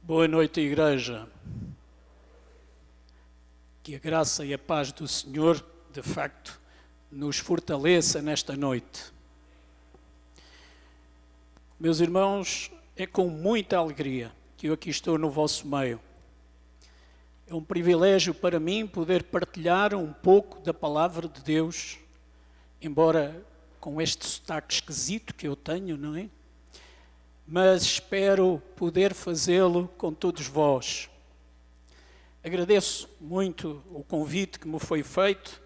Boa noite, Igreja. Que a graça e a paz do Senhor, de facto, nos fortaleça nesta noite. Meus irmãos, é com muita alegria que eu aqui estou no vosso meio. É um privilégio para mim poder partilhar um pouco da palavra de Deus, embora com este sotaque esquisito que eu tenho, não é? Mas espero poder fazê-lo com todos vós. Agradeço muito o convite que me foi feito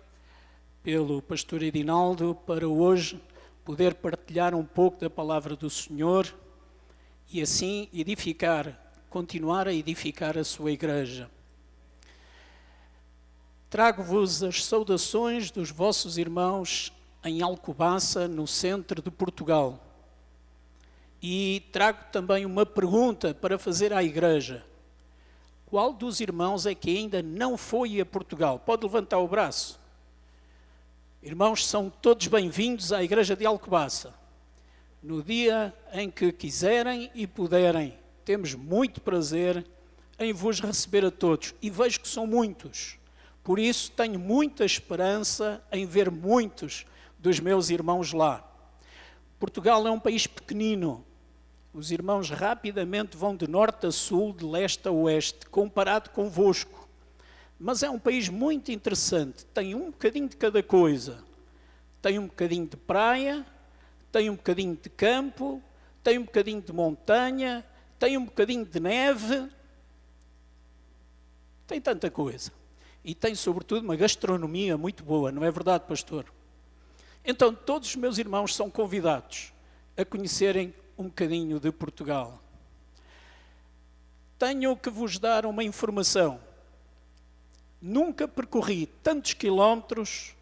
pelo pastor Edinaldo para hoje poder partilhar um pouco da palavra do Senhor e assim continuar a edificar a sua igreja. Trago-vos as saudações dos vossos irmãos em Alcobaça, no centro de Portugal. E trago também uma pergunta para fazer à igreja. Qual dos irmãos é que ainda não foi a Portugal? Pode levantar o braço. Irmãos, são todos bem-vindos à igreja de Alcobaça. No dia em que quiserem e puderem, temos muito prazer em vos receber a todos. E vejo que são muitos. Por isso tenho muita esperança em ver muitos dos meus irmãos lá. Portugal é um país pequenino. Os irmãos rapidamente vão de norte a sul, de leste a oeste, comparado convosco. Mas é um país muito interessante. Tem um bocadinho de cada coisa. Tem um bocadinho de praia, tem um bocadinho de campo, tem um bocadinho de montanha, tem um bocadinho de neve. Tem tanta coisa. E tem, sobretudo, uma gastronomia muito boa. Não é verdade, pastor? Então, todos os meus irmãos são convidados a conhecerem um bocadinho de Portugal. Tenho que vos dar uma informação. Nunca percorri tantos quilómetros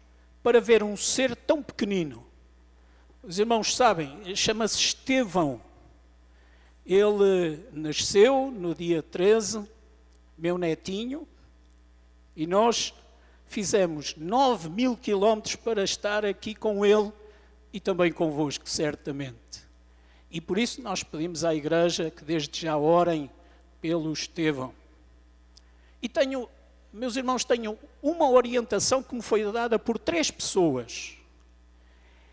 para ver um ser tão pequenino. Os irmãos sabem, chama-se Estevão. Ele nasceu no dia 13, meu netinho, e nós fizemos 9.000 quilómetros para estar aqui com ele e também convosco, certamente. E por isso nós pedimos à igreja que desde já orem pelo Estevão. E meus irmãos, tenho uma orientação que me foi dada por 3 pessoas.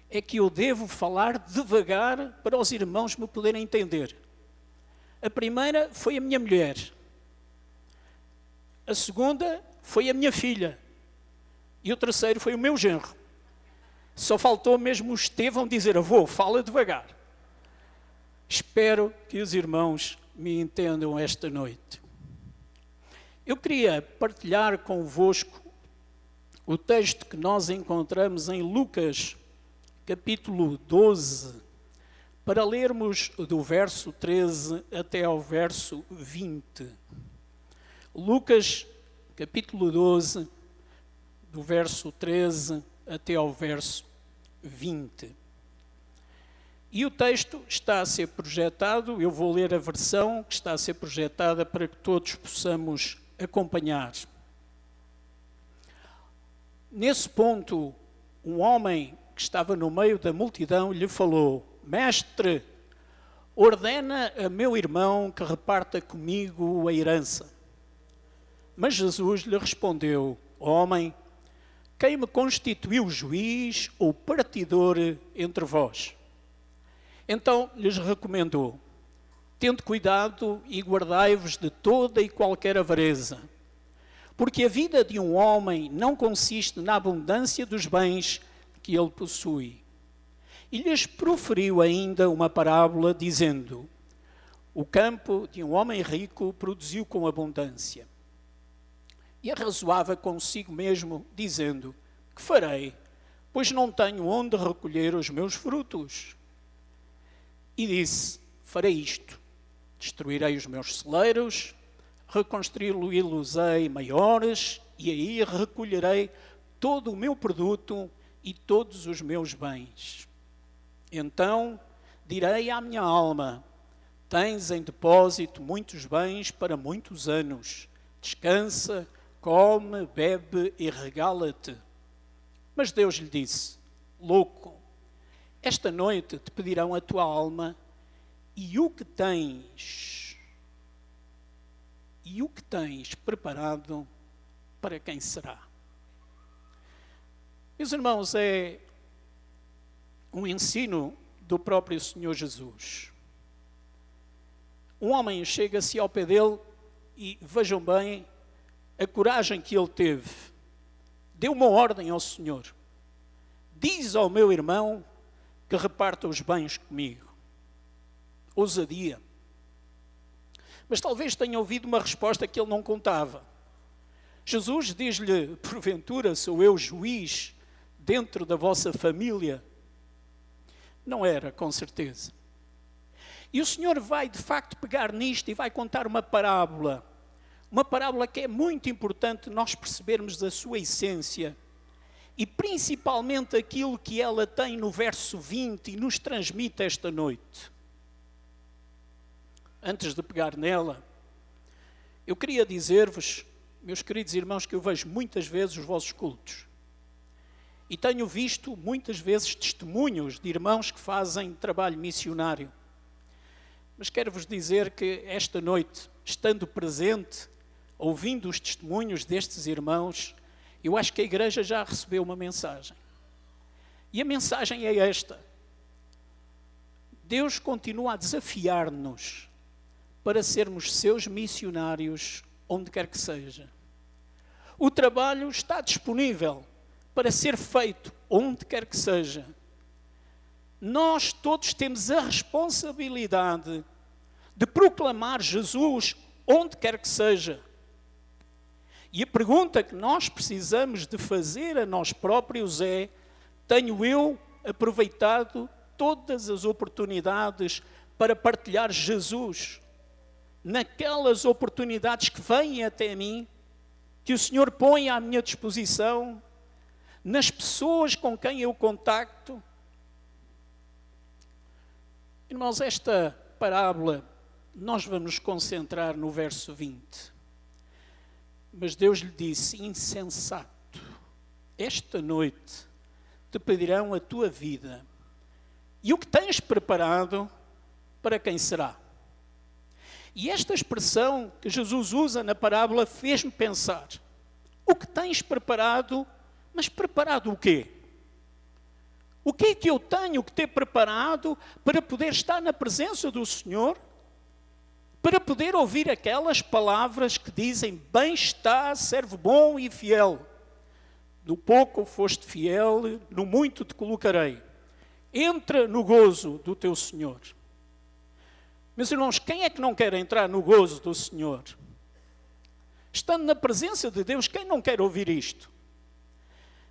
É que eu devo falar devagar para os irmãos me poderem entender. A primeira foi a minha mulher. A segunda foi a minha filha. E o terceiro foi o meu genro. Só faltou mesmo o Estevão dizer: avô, fala devagar. Espero que os irmãos me entendam esta noite. Eu queria partilhar convosco o texto que nós encontramos em Lucas, capítulo 12, para lermos do verso 13 até ao verso 20. Lucas, capítulo 12, do verso 13 até ao verso 20. E o texto está a ser projetado, eu vou ler a versão que está a ser projetada para que todos possamos acompanhar. Nesse ponto, um homem que estava no meio da multidão lhe falou: Mestre, ordena a meu irmão que reparta comigo a herança. Mas Jesus lhe respondeu: Homem, quem me constituiu juiz ou partidor entre vós? Então lhes recomendou: tende cuidado e guardai-vos de toda e qualquer avareza, porque a vida de um homem não consiste na abundância dos bens que ele possui. E lhes proferiu ainda uma parábola, dizendo: o campo de um homem rico produziu com abundância. E arrazoava consigo mesmo, dizendo: que farei, pois não tenho onde recolher os meus frutos? E disse: farei isto, destruirei os meus celeiros, reconstruí-los-ei maiores, e aí recolherei todo o meu produto e todos os meus bens. Então direi à minha alma: tens em depósito muitos bens para muitos anos, descansa, come, bebe e regala-te. Mas Deus lhe disse: louco, esta noite te pedirão a tua alma, e o que tens que tens preparado para quem será? Meus irmãos, é um ensino do próprio Senhor Jesus. Um homem chega-se ao pé dele e vejam bem a coragem que ele teve. Deu uma ordem ao Senhor. Diz ao meu irmão que reparta os bens comigo. Ousadia. Mas talvez tenha ouvido uma resposta que ele não contava. Jesus diz-lhe, porventura sou eu juiz dentro da vossa família? Não era, com certeza. E o Senhor vai de facto pegar nisto e vai contar uma parábola que é muito importante nós percebermos a sua essência e principalmente aquilo que ela tem no verso 20 e nos transmite esta noite. Antes de pegar nela, eu queria dizer-vos, meus queridos irmãos, que eu vejo muitas vezes os vossos cultos e tenho visto muitas vezes testemunhos de irmãos que fazem trabalho missionário. Mas quero-vos dizer que esta noite, estando presente, ouvindo os testemunhos destes irmãos, eu acho que a igreja já recebeu uma mensagem. E a mensagem é esta. Deus continua a desafiar-nos para sermos seus missionários onde quer que seja. O trabalho está disponível para ser feito onde quer que seja. Nós todos temos a responsabilidade de proclamar Jesus onde quer que seja. E a pergunta que nós precisamos de fazer a nós próprios é: tenho eu aproveitado todas as oportunidades para partilhar Jesus? Naquelas oportunidades que vêm até mim, que o Senhor põe à minha disposição, nas pessoas com quem eu contacto? Irmãos, esta parábola, nós vamos nos concentrar no verso 20. Mas Deus lhe disse: insensato, esta noite te pedirão a tua vida, e o que tens preparado, para quem será? E esta expressão que Jesus usa na parábola fez-me pensar: o que tens preparado, mas preparado o quê? O que é que eu tenho que ter preparado para poder estar na presença do Senhor? Para poder ouvir aquelas palavras que dizem: bem está, servo bom e fiel. No pouco foste fiel, no muito te colocarei. Entra no gozo do teu Senhor. Meus irmãos, quem é que não quer entrar no gozo do Senhor? Estando na presença de Deus, quem não quer ouvir isto?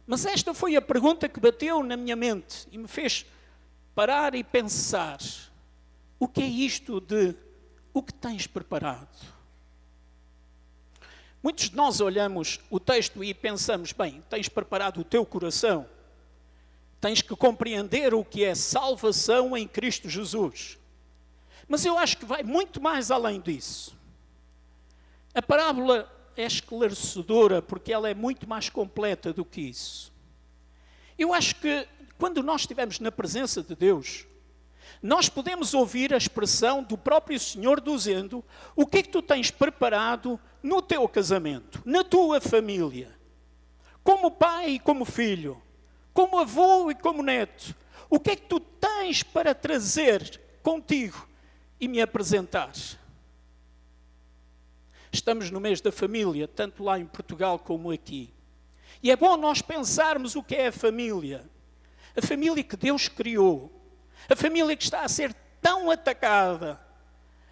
Mas esta foi a pergunta que bateu na minha mente e me fez parar e pensar: o que é isto de o que tens preparado? Muitos de nós olhamos o texto e pensamos: bem, tens preparado o teu coração, tens que compreender o que é salvação em Cristo Jesus. Mas eu acho que vai muito mais além disso. A parábola é esclarecedora porque ela é muito mais completa do que isso. Eu acho que quando nós estivermos na presença de Deus, nós podemos ouvir a expressão do próprio Senhor dizendo: o que é que tu tens preparado no teu casamento, na tua família, como pai e como filho, como avô e como neto? O que é que tu tens para trazer contigo e me apresentar? Estamos no mês da família, tanto lá em Portugal como aqui. E é bom nós pensarmos o que é a família. A família que Deus criou. A família que está a ser tão atacada.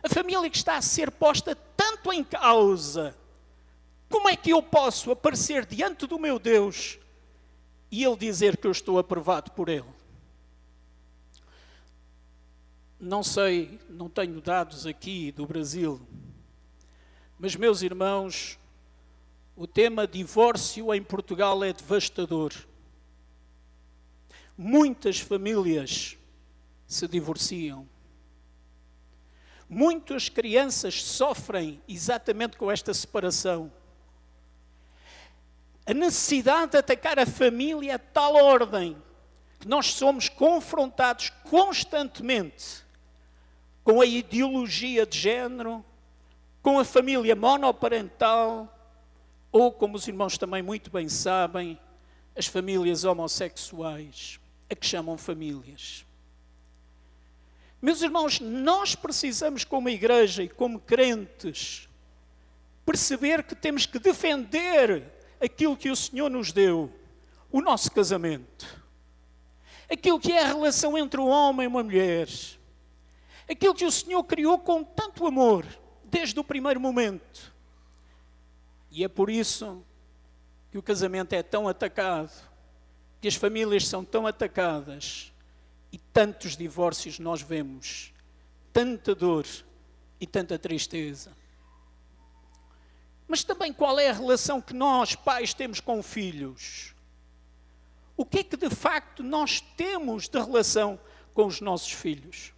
A família que está a ser posta tanto em causa. Como é que eu posso aparecer diante do meu Deus e Ele dizer que eu estou aprovado por Ele? Não sei, não tenho dados aqui do Brasil, mas, meus irmãos, o tema divórcio em Portugal é devastador. Muitas famílias se divorciam. Muitas crianças sofrem exatamente com esta separação. A necessidade de atacar a família é de tal ordem que nós somos confrontados constantemente com a ideologia de género, com a família monoparental, ou, como os irmãos também muito bem sabem, as famílias homossexuais, a que chamam famílias. Meus irmãos, nós precisamos, como igreja e como crentes, perceber que temos que defender aquilo que o Senhor nos deu, o nosso casamento. Aquilo que é a relação entre um homem e uma mulher. Aquilo que o Senhor criou com tanto amor, desde o primeiro momento. E é por isso que o casamento é tão atacado, que as famílias são tão atacadas e tantos divórcios nós vemos, tanta dor e tanta tristeza. Mas também qual é a relação que nós, pais, temos com filhos? O que é que de facto nós temos de relação com os nossos filhos?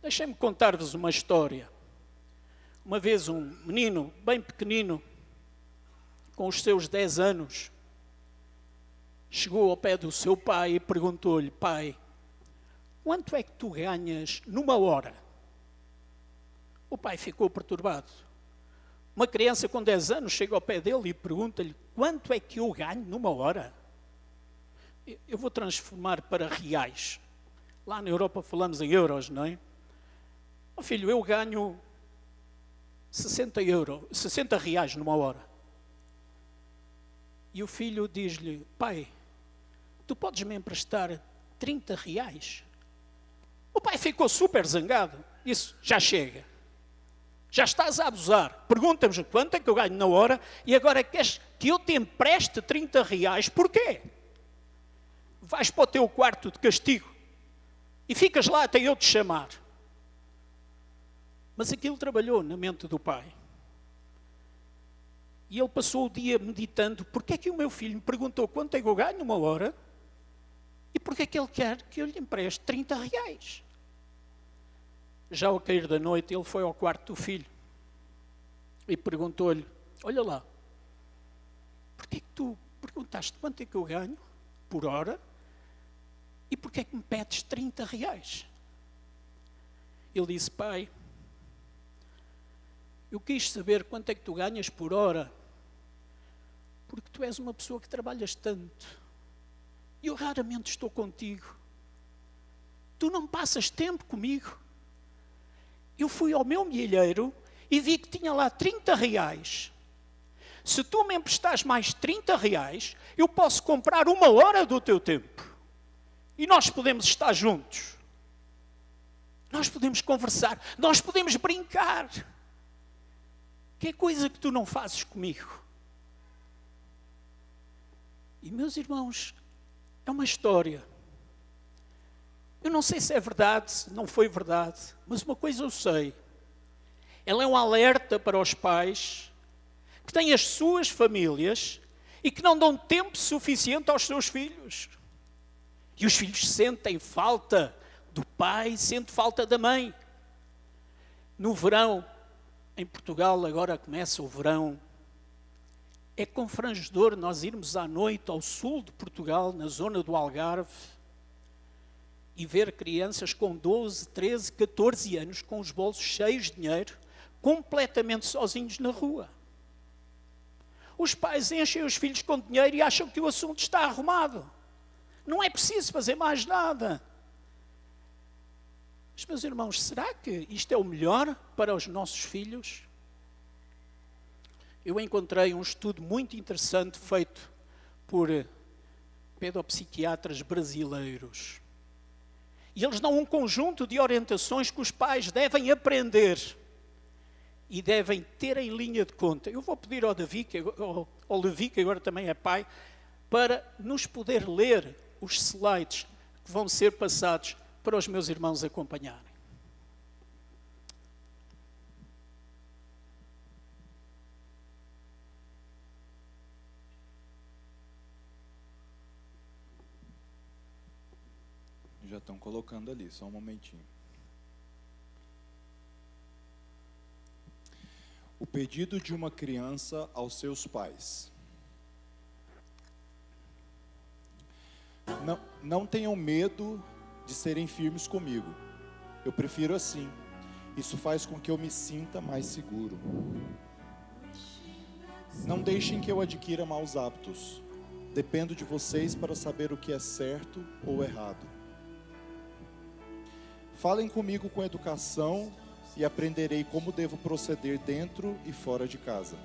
Deixem-me contar-vos uma história. Uma vez um menino bem pequenino, com os seus 10 anos, chegou ao pé do seu pai e perguntou-lhe: pai, quanto é que tu ganhas numa hora? O pai ficou perturbado. Uma criança com 10 anos chega ao pé dele e pergunta-lhe: quanto é que eu ganho numa hora? Eu vou transformar para reais. Lá na Europa falamos em euros, não é? Oh, filho, eu ganho 60 reais numa hora. E o filho diz-lhe: pai, tu podes me emprestar 30 reais? O pai ficou super zangado. Disse: já chega. Já estás a abusar. Pergunta-me quanto é que eu ganho na hora e agora queres que eu te empreste 30 reais? Porquê? Vais para o teu quarto de castigo e ficas lá até eu te chamar. Mas aquilo trabalhou na mente do pai. E ele passou o dia meditando: porque é que o meu filho me perguntou quanto é que eu ganho numa hora e porque é que ele quer que eu lhe empreste 30 reais? Já ao cair da noite, ele foi ao quarto do filho e perguntou-lhe: olha lá, porque é que tu perguntaste quanto é que eu ganho por hora e porque é que me pedes 30 reais? Ele disse: pai, eu quis saber quanto é que tu ganhas por hora porque tu és uma pessoa que trabalhas tanto e eu raramente estou contigo. Tu não passas tempo comigo. Eu fui ao meu milheiro e vi que tinha lá 30 reais. Se tu me emprestares mais 30 reais, eu posso comprar uma hora do teu tempo. E nós podemos estar juntos. Nós podemos conversar. Nós podemos brincar. Que é coisa que tu não fazes comigo. E, meus irmãos, é uma história. Eu não sei se é verdade, se não foi verdade, mas uma coisa eu sei. Ela é um alerta para os pais que têm as suas famílias e que não dão tempo suficiente aos seus filhos. E os filhos sentem falta do pai, sentem falta da mãe. No verão, em Portugal, agora começa o verão, é confrangedor nós irmos à noite ao sul de Portugal, na zona do Algarve, e ver crianças com 12, 13, 14 anos, com os bolsos cheios de dinheiro, completamente sozinhos na rua. Os pais enchem os filhos com dinheiro e acham que o assunto está arrumado. Não é preciso fazer mais nada. Mas, meus irmãos, será que isto é o melhor para os nossos filhos? Eu encontrei um estudo muito interessante feito por pedopsiquiatras brasileiros. E eles dão um conjunto de orientações que os pais devem aprender e devem ter em linha de conta. Eu vou pedir ao Levi, que agora também é pai, para nos poder ler os slides que vão ser passados para os meus irmãos acompanharem. Já estão colocando ali, só um momentinho. O pedido de uma criança aos seus pais. Não tenham medo de serem firmes comigo. Eu prefiro assim. Isso faz com que eu me sinta mais seguro. Não deixem que eu adquira maus hábitos. Dependo de vocês para saber o que é certo ou errado. Falem comigo com educação e aprenderei como devo proceder dentro e fora de casa.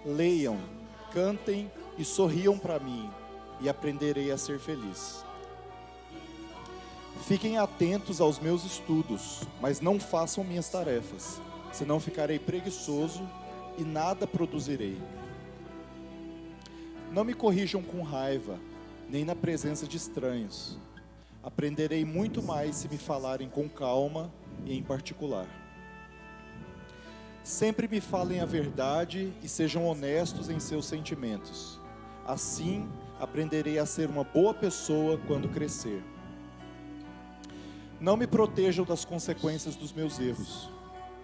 Leiam, cantem e sorriam para mim, e aprenderei a ser feliz. Fiquem atentos aos meus estudos, mas não façam minhas tarefas, senão ficarei preguiçoso e nada produzirei. Não me corrijam com raiva, nem na presença de estranhos. Aprenderei muito mais se me falarem com calma e em particular. Sempre me falem a verdade e sejam honestos em seus sentimentos. Assim, aprenderei a ser uma boa pessoa quando crescer. Não me protejam das consequências dos meus erros.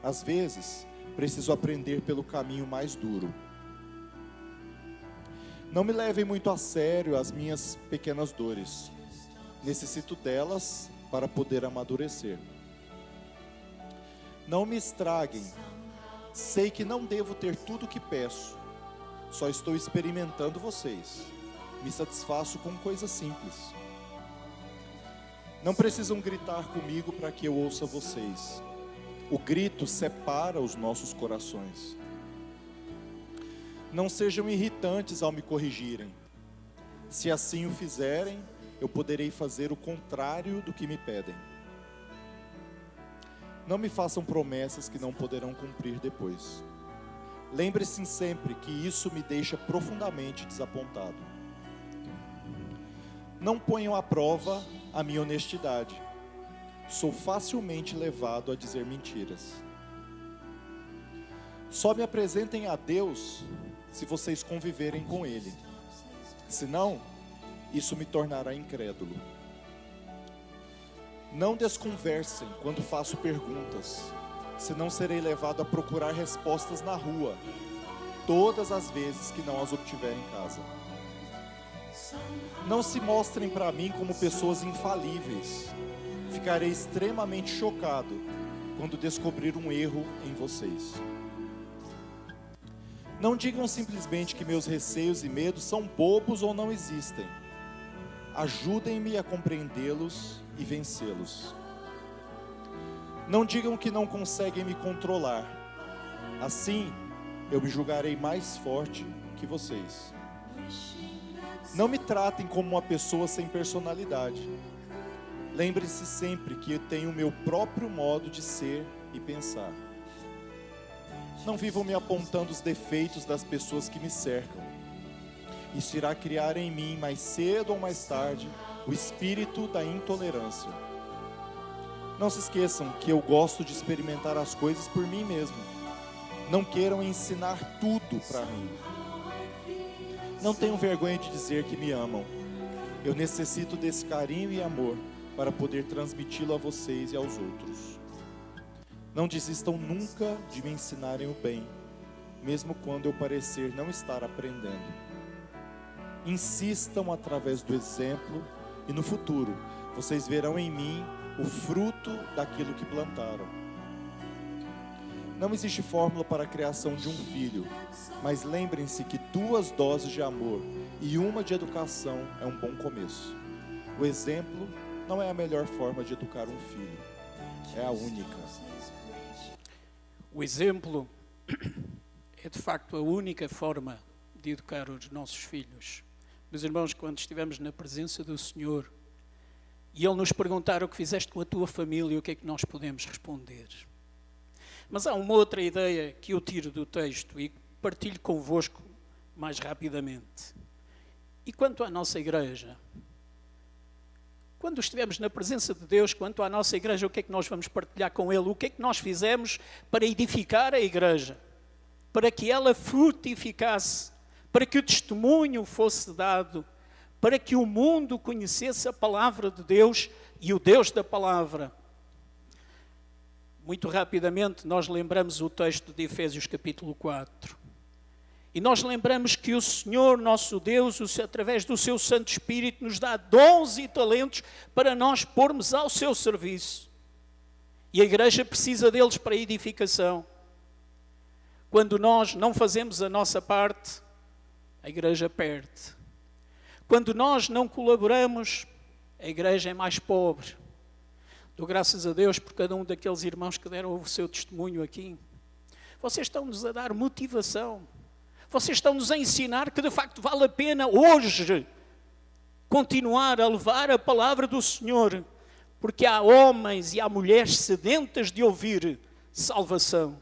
Às vezes, preciso aprender pelo caminho mais duro. Não me levem muito a sério as minhas pequenas dores. Necessito delas para poder amadurecer. Não me estraguem. Sei que não devo ter tudo o que peço. Só estou experimentando vocês. Me satisfaço com coisas simples. Não precisam gritar comigo para que eu ouça vocês. O grito separa os nossos corações. Não sejam irritantes ao me corrigirem. Se assim o fizerem, eu poderei fazer o contrário do que me pedem. Não me façam promessas que não poderão cumprir depois. Lembre-se sempre que isso me deixa profundamente desapontado. Não ponham à prova a minha honestidade. Sou facilmente levado a dizer mentiras. Só me apresentem a Deus se vocês conviverem com Ele. Senão, isso me tornará incrédulo. Não desconversem quando faço perguntas, senão serei levado a procurar respostas na rua, todas as vezes que não as obtiver em casa. Não se mostrem para mim como pessoas infalíveis. Ficarei extremamente chocado quando descobrir um erro em vocês. Não digam simplesmente que meus receios e medos são bobos ou não existem. Ajudem-me a compreendê-los e vencê-los. Não digam que não conseguem me controlar. Assim, eu me julgarei mais forte que vocês. Não me tratem como uma pessoa sem personalidade. Lembre-se sempre que eu tenho o meu próprio modo de ser e pensar. Não vivam me apontando os defeitos das pessoas que me cercam. Isso irá criar em mim, mais cedo ou mais tarde, o espírito da intolerância. Não se esqueçam que eu gosto de experimentar as coisas por mim mesmo. Não queiram ensinar tudo para mim. Não tenham vergonha de dizer que me amam. Eu necessito desse carinho e amor para poder transmiti-lo a vocês e aos outros. Não desistam nunca de me ensinarem o bem, mesmo quando eu parecer não estar aprendendo. Insistam através do exemplo e no futuro vocês verão em mim o fruto daquilo que plantaram. Não existe fórmula para a criação de um filho, mas lembrem-se que 2 doses de amor e 1 de educação é um bom começo. O exemplo não é a melhor forma de educar um filho, é a única. O exemplo é de facto a única forma de educar os nossos filhos. Meus irmãos, quando estivemos na presença do Senhor e Ele nos perguntar o que fizeste com a tua família, o que é que nós podemos responder? Mas há uma outra ideia que eu tiro do texto e partilho convosco mais rapidamente. E quanto à nossa igreja? Quando estivermos na presença de Deus, quanto à nossa igreja, o que é que nós vamos partilhar com Ele? O que é que nós fizemos para edificar a igreja? Para que ela frutificasse? Para que o testemunho fosse dado? Para que o mundo conhecesse a palavra de Deus e o Deus da palavra? Muito rapidamente, nós lembramos o texto de Efésios capítulo 4. E nós lembramos que o Senhor, nosso Deus, através do seu Santo Espírito, nos dá dons e talentos para nós pormos ao seu serviço. E a igreja precisa deles para a edificação. Quando nós não fazemos a nossa parte, a igreja perde. Quando nós não colaboramos, a igreja é mais pobre. Dou graças a Deus por cada um daqueles irmãos que deram o seu testemunho aqui. Vocês estão-nos a dar motivação. Vocês estão-nos a ensinar que de facto vale a pena hoje continuar a levar a palavra do Senhor, porque há homens e há mulheres sedentas de ouvir salvação.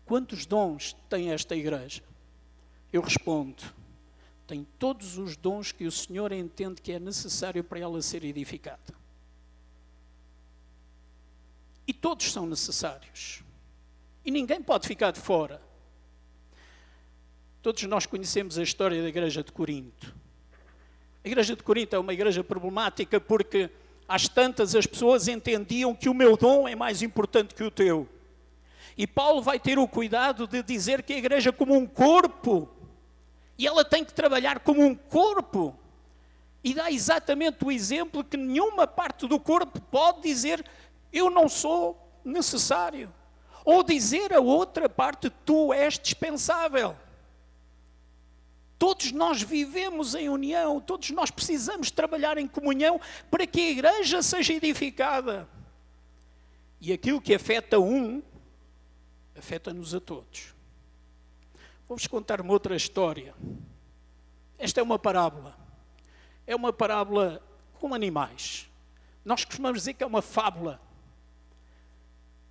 Quantos dons tem esta igreja? Eu respondo, tem todos os dons que o Senhor entende que é necessário para ela ser edificada. E todos são necessários. E ninguém pode ficar de fora. Todos nós conhecemos a história da igreja de Corinto. A igreja de Corinto é uma igreja problemática porque às tantas as pessoas entendiam que o meu dom é mais importante que o teu. E Paulo vai ter o cuidado de dizer que a igreja é como um corpo. E ela tem que trabalhar como um corpo. E dá exatamente o exemplo que nenhuma parte do corpo pode dizer eu não sou necessário. Ou dizer a outra parte tu és dispensável. Todos nós vivemos em união, todos nós precisamos trabalhar em comunhão para que a igreja seja edificada. E aquilo que afeta um, afeta-nos a todos. Vou-vos contar uma outra história. Esta é uma parábola. É uma parábola com animais. Nós costumamos dizer que é uma fábula.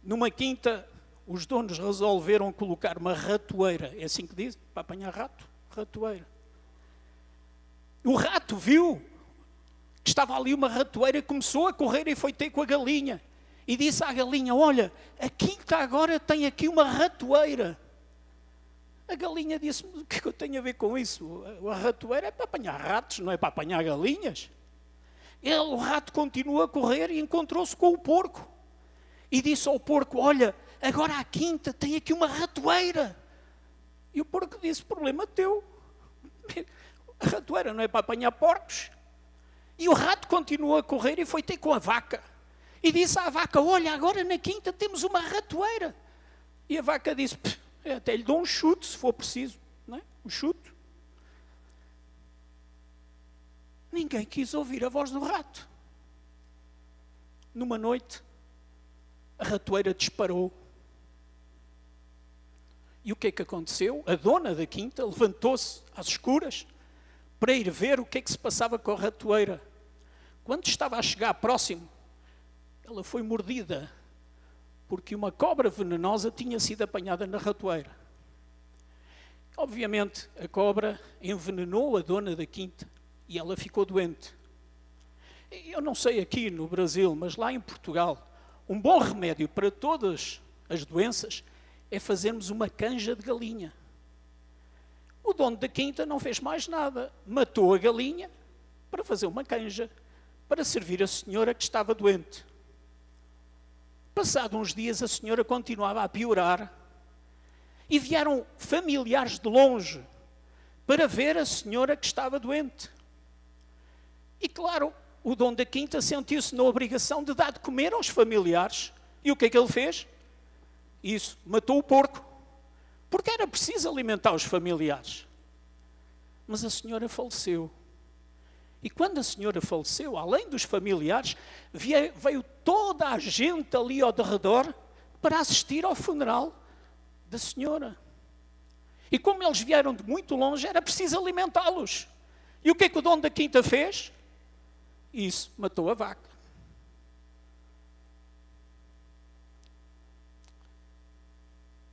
Numa quinta, os donos resolveram colocar uma ratoeira. É assim que dizem? Para apanhar rato? Ratoeira. O rato viu que estava ali uma ratoeira, começou a correr e foi ter com a galinha. E disse à galinha, olha, a quinta agora tem aqui uma ratoeira. A galinha disse, o que é que eu tenho a ver com isso? A ratoeira é para apanhar ratos, não é para apanhar galinhas. O rato continuou a correr e encontrou-se com o porco. E disse ao porco, olha, agora a quinta tem aqui uma ratoeira. E o porco disse, problema teu. A ratoeira não é para apanhar porcos. E o rato continuou a correr e foi ter com a vaca. E disse à vaca, olha, agora na quinta temos uma ratoeira. E a vaca disse, até lhe dou um chute se for preciso. Não é? Um chute. Ninguém quis ouvir a voz do rato. Numa noite, a ratoeira disparou. E o que é que aconteceu? A dona da quinta levantou-se às escuras para ir ver o que é que se passava com a ratoeira. Quando estava a chegar próximo, ela foi mordida porque uma cobra venenosa tinha sido apanhada na ratoeira. Obviamente, a cobra envenenou a dona da quinta e ela ficou doente. Eu não sei aqui no Brasil, mas lá em Portugal, um bom remédio para todas as doenças é fazermos uma canja de galinha. O dono da quinta não fez mais nada. Matou a galinha para fazer uma canja, para servir a senhora que estava doente. Passados uns dias, a senhora continuava a piorar e vieram familiares de longe para ver a senhora que estava doente. E claro, o dono da quinta sentiu-se na obrigação de dar de comer aos familiares. E o que é que ele fez? Isso, matou o porco. Porque era preciso alimentar os familiares. Mas a senhora faleceu. E quando a senhora faleceu, além dos familiares, veio toda a gente ali ao derredor para assistir ao funeral da senhora. E como eles vieram de muito longe, era preciso alimentá-los. E o que é que o dono da quinta fez? Isso, matou a vaca.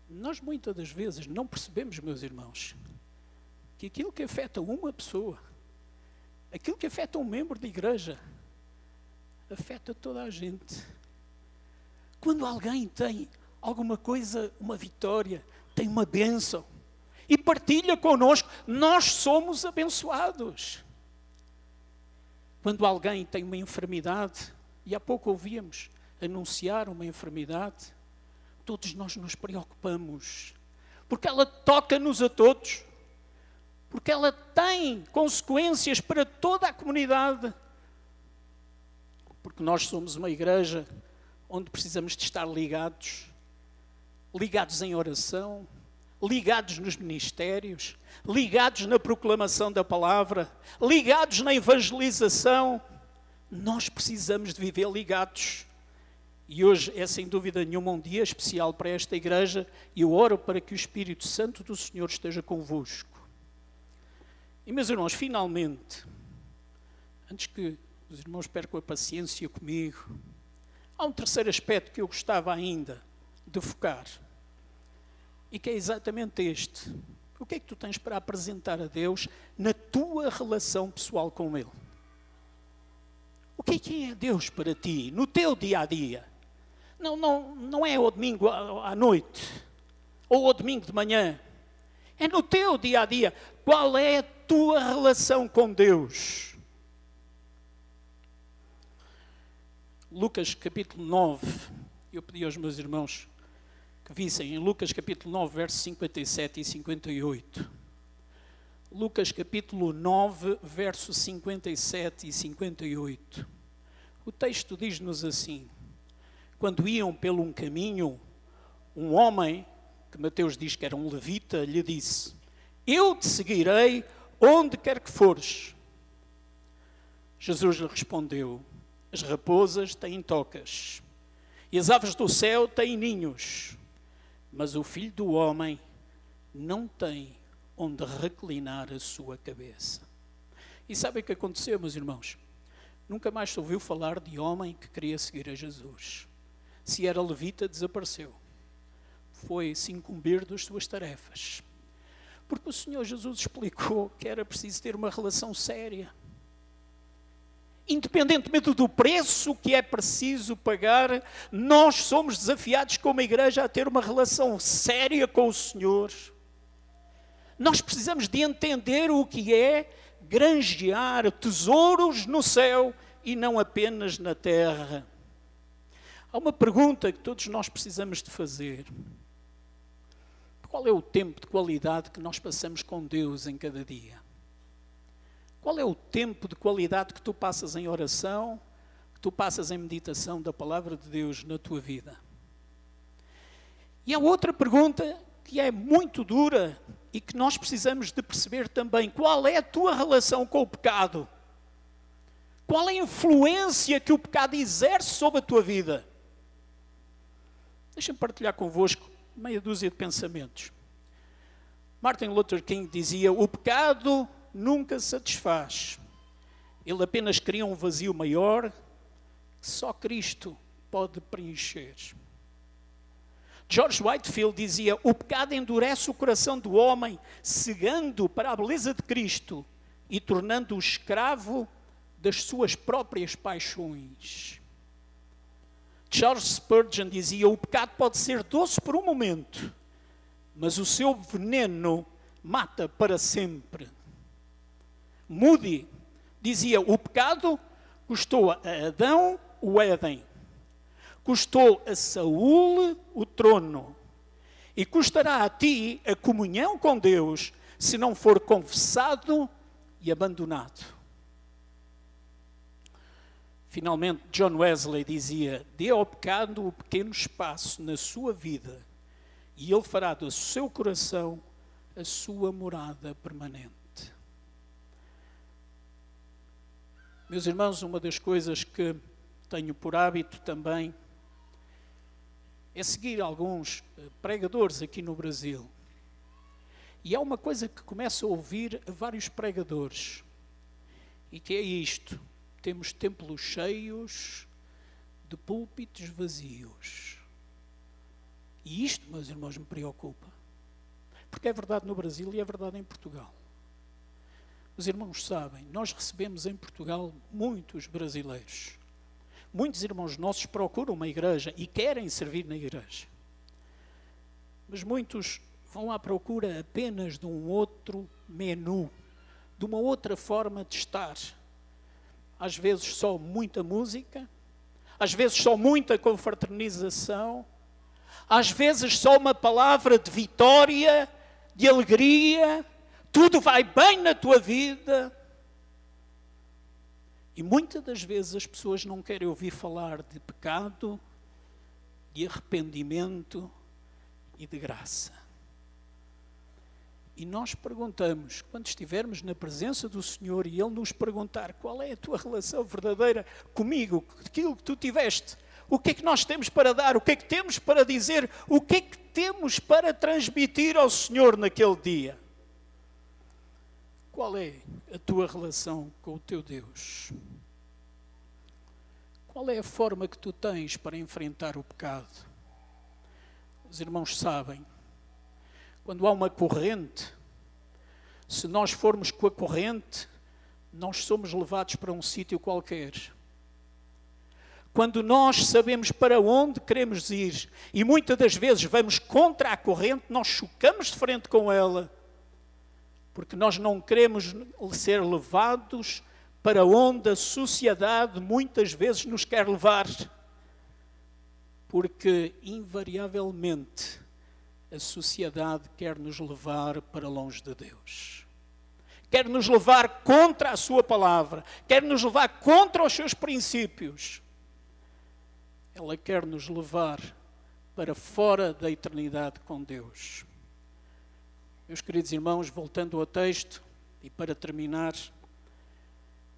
Nós muitas das vezes não percebemos, meus irmãos, que aquilo que afeta uma pessoa, aquilo que afeta um membro de igreja, afeta toda a gente. Quando alguém tem alguma coisa, uma vitória, tem uma bênção, e partilha connosco, nós somos abençoados. Quando alguém tem uma enfermidade, e há pouco ouvíamos anunciar uma enfermidade, todos nós nos preocupamos, porque ela toca-nos a todos, porque ela tem consequências para toda a comunidade, porque nós somos uma igreja onde precisamos de estar ligados em oração, ligados nos ministérios, ligados na proclamação da palavra, ligados na evangelização. Nós precisamos de viver ligados. E hoje é sem dúvida nenhuma um dia especial para esta igreja e eu oro para que o Espírito Santo do Senhor esteja convosco. E meus irmãos, finalmente, antes que os irmãos percam a paciência comigo, há um terceiro aspecto que eu gostava ainda de focar. E que é exatamente este. O que é que tu tens para apresentar a Deus na tua relação pessoal com Ele? O que é Deus para ti, no teu dia-a-dia? Não é ao domingo à noite, ou ao domingo de manhã. É no teu dia-a-dia. Qual é a tua relação com Deus? Lucas capítulo 9, eu pedi aos meus irmãos que vissem em Lucas capítulo 9, versos 57 e 58. Lucas capítulo 9, versos 57 e 58. O texto diz-nos assim: quando iam pelo um caminho, um homem, que Mateus diz que era um levita, lhe disse: eu te seguirei onde quer que fores. Jesus lhe respondeu: as raposas têm tocas, e as aves do céu têm ninhos, mas o Filho do Homem não tem onde reclinar a sua cabeça. E sabem o que aconteceu, meus irmãos? Nunca mais se ouviu falar de homem que queria seguir a Jesus. Se era levita, desapareceu. Foi se incumbir das suas tarefas. Porque o Senhor Jesus explicou que era preciso ter uma relação séria. Independentemente do preço que é preciso pagar, nós somos desafiados como igreja a ter uma relação séria com o Senhor. Nós precisamos de entender o que é granjear tesouros no céu e não apenas na terra. Há uma pergunta que todos nós precisamos de fazer. Qual é o tempo de qualidade que nós passamos com Deus em cada dia? Qual é o tempo de qualidade que tu passas em oração, que tu passas em meditação da palavra de Deus na tua vida? E há outra pergunta que é muito dura e que nós precisamos de perceber também. Qual é a tua relação com o pecado? Qual é a influência que o pecado exerce sobre a tua vida? Deixa-me partilhar convosco meia dúzia de pensamentos. Martin Luther King dizia: o pecado nunca satisfaz. Ele apenas cria um vazio maior que só Cristo pode preencher. George Whitefield dizia: o pecado endurece o coração do homem, cegando para a beleza de Cristo e tornando-o escravo das suas próprias paixões. Charles Spurgeon dizia: o pecado pode ser doce por um momento, mas o seu veneno mata para sempre. Moody dizia: o pecado custou a Adão o Éden, custou a Saúl o trono e custará a ti a comunhão com Deus se não for confessado e abandonado. Finalmente, John Wesley dizia: dê ao pecado um pequeno espaço na sua vida e ele fará do seu coração a sua morada permanente. Meus irmãos, uma das coisas que tenho por hábito também é seguir alguns pregadores aqui no Brasil. E há uma coisa que começo a ouvir a vários pregadores, e que é isto: temos templos cheios de púlpitos vazios. E isto, meus irmãos, me preocupa. Porque é verdade no Brasil e é verdade em Portugal. Os irmãos sabem, nós recebemos em Portugal muitos brasileiros. Muitos irmãos nossos procuram uma igreja e querem servir na igreja. Mas muitos vão à procura apenas de um outro menu, de uma outra forma de estar. Às vezes só muita música, às vezes só muita confraternização, às vezes só uma palavra de vitória, de alegria, tudo vai bem na tua vida. E muitas das vezes as pessoas não querem ouvir falar de pecado, de arrependimento e de graça. E nós perguntamos, quando estivermos na presença do Senhor e Ele nos perguntar qual é a tua relação verdadeira comigo, aquilo que tu tiveste, o que é que nós temos para dar, o que é que temos para dizer, o que é que temos para transmitir ao Senhor naquele dia? Qual é a tua relação com o teu Deus? Qual é a forma que tu tens para enfrentar o pecado? Os irmãos sabem, quando há uma corrente, se nós formos com a corrente, nós somos levados para um sítio qualquer. Quando nós sabemos para onde queremos ir, e muitas das vezes vamos contra a corrente, nós chocamos de frente com ela, porque nós não queremos ser levados para onde a sociedade muitas vezes nos quer levar. Porque, invariavelmente, a sociedade quer nos levar para longe de Deus. Quer nos levar contra a sua palavra. Quer nos levar contra os seus princípios. Ela quer nos levar para fora da eternidade com Deus. Meus queridos irmãos, voltando ao texto, e para terminar,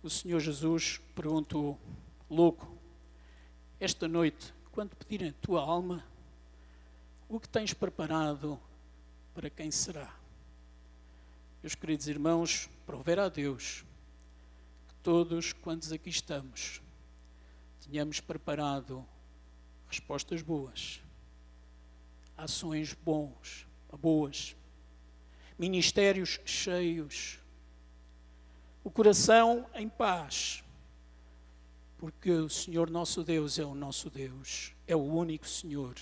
o Senhor Jesus perguntou: louco, esta noite, quando pedirem a tua alma, o que tens preparado para quem será? Meus queridos irmãos, prover a Deus que todos quantos aqui estamos tenhamos preparado respostas boas, ações boas, ministérios cheios, o coração em paz, porque o Senhor nosso Deus é o nosso Deus, é o único Senhor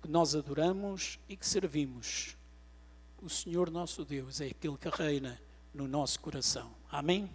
que nós adoramos e que servimos. O Senhor nosso Deus é aquele que reina no nosso coração. Amém?